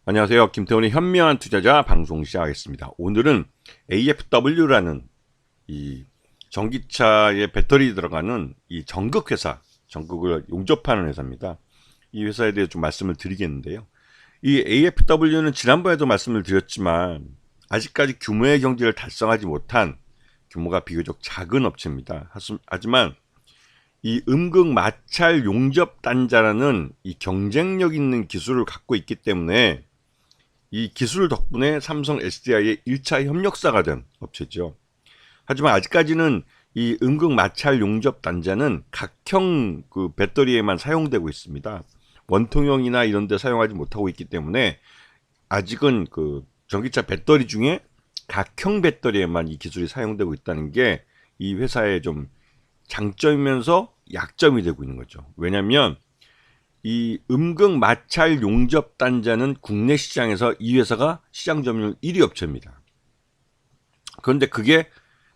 안녕하세요. 김태훈의 현명한 투자자 방송 시작하겠습니다. 오늘은 AFW라는 이 전기차에 배터리 들어가는 이 전극 회사, 전극을 용접하는 회사입니다. 이 회사에 대해 좀 말씀을 드리겠는데요. 이 AFW는 지난번에도 말씀을 드렸지만 아직까지 규모의 경제를 달성하지 못한 규모가 비교적 작은 업체입니다. 하지만 이 음극 마찰 용접 단자라는 이 경쟁력 있는 기술을 갖고 있기 때문에 이 기술 덕분에 삼성 SDI의 1차 협력사가 된 업체죠. 하지만 아직까지는 이 음극 마찰 용접 단자는 각형 그 배터리에만 사용되고 있습니다. 원통형이나 이런 데 사용하지 못하고 있기 때문에 아직은 그 전기차 배터리 중에 각형 배터리에만 이 기술이 사용되고 있다는 게 이 회사의 좀 장점이면서 약점이 되고 있는 거죠. 왜냐하면 이 음극 마찰 용접 단자는 국내 시장에서 이 회사가 시장 점유율 1위 업체입니다. 그런데 그게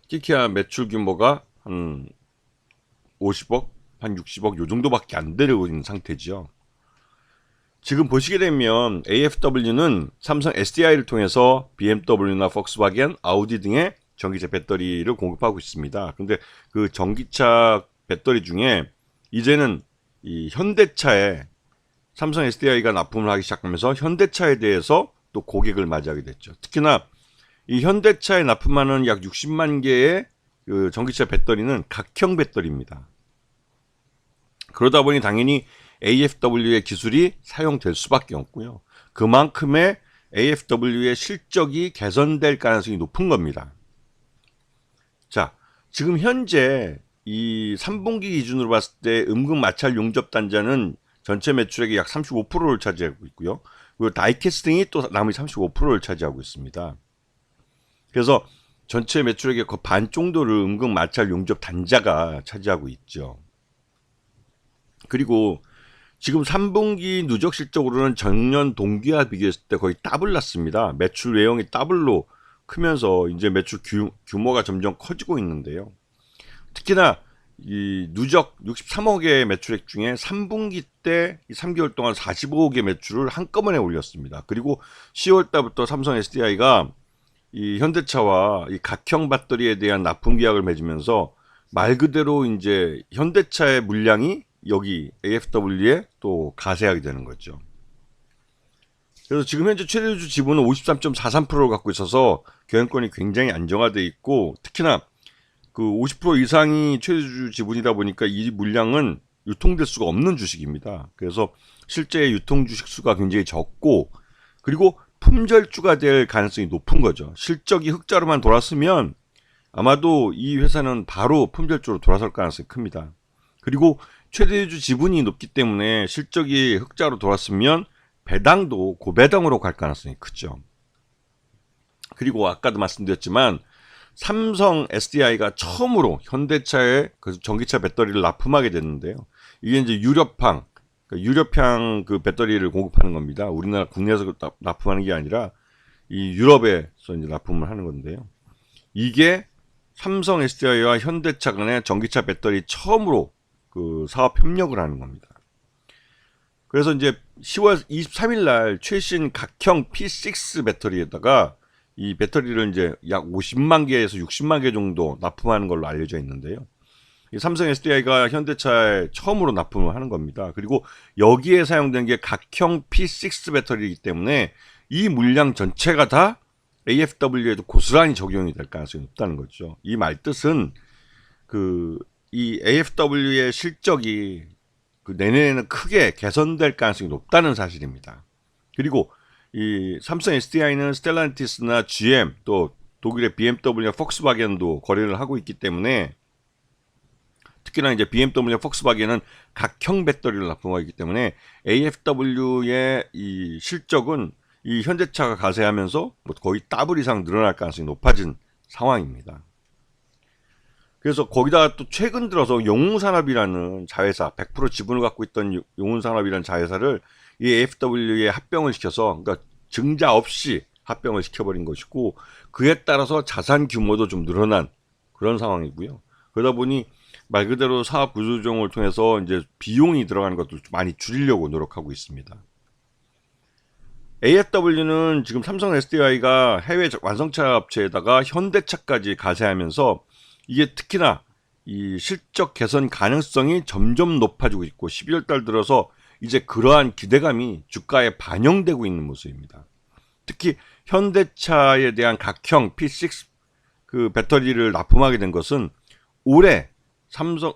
키키야 매출 규모가 한 50억, 한 60억 요 정도밖에 안 되고 있는 상태죠. 지금 보시게 되면 AFW는 삼성 SDI를 통해서 BMW나 폭스바겐, 아우디 등의 전기차 배터리를 공급하고 있습니다. 근데 그 전기차 배터리 중에 이제는 이 현대차에 삼성 SDI가 납품을 하기 시작하면서 현대차에 대해서 또 고객을 맞이하게 됐죠. 특히나 이 현대차에 납품하는 약 60만 개의 그 전기차 배터리는 각형 배터리입니다. 그러다 보니 당연히 AFW의 기술이 사용될 수밖에 없고요. 그만큼의 AFW의 실적이 개선될 가능성이 높은 겁니다. 자, 지금 현재 이 3분기 기준으로 봤을 때 음극 마찰 용접 단자는 전체 매출액의 약 35%를 차지하고 있고요. 그리고 다이캐스팅이 또 나머지 35%를 차지하고 있습니다. 그래서 전체 매출액의 거의 반 정도를 음극 마찰 용접 단자가 차지하고 있죠. 그리고 지금 3분기 누적 실적으로는 전년 동기와 비교했을 때 거의 더블 났습니다. 매출 외형이 더블로 크면서 이제 매출 규모가 점점 커지고 있는데요. 특히나 이 누적 63억의 매출액 중에 3분기 때 3개월 동안 45억의 매출을 한꺼번에 올렸습니다. 그리고 10월 달부터 삼성 SDI가 이 현대차와 이 각형 배터리에 대한 납품 계약을 맺으면서 말 그대로 이제 현대차의 물량이 여기 AFW에 또 가세하게 되는 거죠. 그래서 지금 현재 최대주 지분은 53.43%를 갖고 있어서 경영권이 굉장히 안정화되어 있고, 특히나 그 50% 이상이 최대주 지분이다 보니까 이 물량은 유통될 수가 없는 주식입니다. 그래서 실제 유통 주식 수가 굉장히 적고, 그리고 품절주가 될 가능성이 높은 거죠. 실적이 흑자로만 돌았으면 아마도 이 회사는 바로 품절주로 돌아설 가능성이 큽니다. 그리고 최대주 지분이 높기 때문에 실적이 흑자로 돌았으면 배당도 고배당으로 갈 가능성이 크죠. 그리고 아까도 말씀드렸지만 삼성 SDI가 처음으로 현대차에 그 전기차 배터리를 납품하게 됐는데요. 이게 이제 유럽향 그 배터리를 공급하는 겁니다. 우리나라 국내에서 납품하는 게 아니라 이 유럽에서 이제 납품을 하는 건데요. 이게 삼성 SDI와 현대차 간의 전기차 배터리 처음으로 그 사업 협력을 하는 겁니다. 그래서 이제 10월 23일 날 최신 각형 P6 배터리에다가 이 배터리를 이제 약 50만 개에서 60만 개 정도 납품하는 걸로 알려져 있는데요. 이 삼성 SDI가 현대차에 처음으로 납품을 하는 겁니다. 그리고 여기에 사용된 게 각형 P6 배터리이기 때문에 이 물량 전체가 다 AFW에도 고스란히 적용이 될 가능성이 높다는 거죠. 이 말 뜻은 이 AFW의 실적이 그 내년에는 크게 개선될 가능성이 높다는 사실입니다. 그리고 이 삼성 SDI는 스텔란티스나 GM 또 독일의 BMW나 폭스바겐도 거래를 하고 있기 때문에, 특히나 이제 BMW나 폭스바겐은 각형 배터리를 납품하고 있기 때문에 AFW의 이 실적은 이 현대차가 가세하면서 뭐 거의 더블 이상 늘어날 가능성이 높아진 상황입니다. 그래서 거기다가 또 최근 들어서 용웅산업이라는 자회사, 100% 지분을 갖고 있던 용웅산업이라는 자회사를 이 AFW에 합병을 시켜서, 그러니까 증자 없이 합병을 시켜버린 것이고, 그에 따라서 자산 규모도 좀 늘어난 그런 상황이고요. 그러다 보니 말 그대로 사업 구조 조정을 통해서 이제 비용이 들어가는 것도 많이 줄이려고 노력하고 있습니다. AFW는 지금 삼성 SDI가 해외 완성차 업체에다가 현대차까지 가세하면서 이게 특히나 이 실적 개선 가능성이 점점 높아지고 있고 12월 달 들어서 이제 그러한 기대감이 주가에 반영되고 있는 모습입니다. 특히 현대차에 대한 각형 P6 그 배터리를 납품하게 된 것은 올해 삼성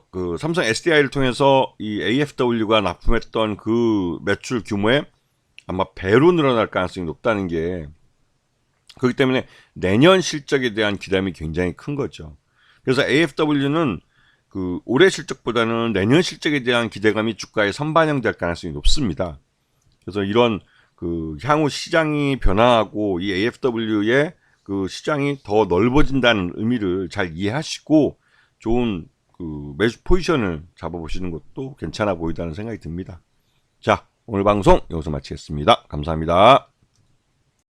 SDI를 통해서 이 AFW가 납품했던 그 매출 규모에 아마 배로 늘어날 가능성이 높다는 게, 그렇기 때문에 내년 실적에 대한 기대감이 굉장히 큰 거죠. 그래서 AFW는 그 올해 실적보다는 내년 실적에 대한 기대감이 주가에 선반영될 가능성이 높습니다. 그래서 이런 그 향후 시장이 변화하고 이 AFW의 그 시장이 더 넓어진다는 의미를 잘 이해하시고 좋은 그 매수 포지션을 잡아보시는 것도 괜찮아 보인다는 생각이 듭니다. 자, 오늘 방송 여기서 마치겠습니다. 감사합니다.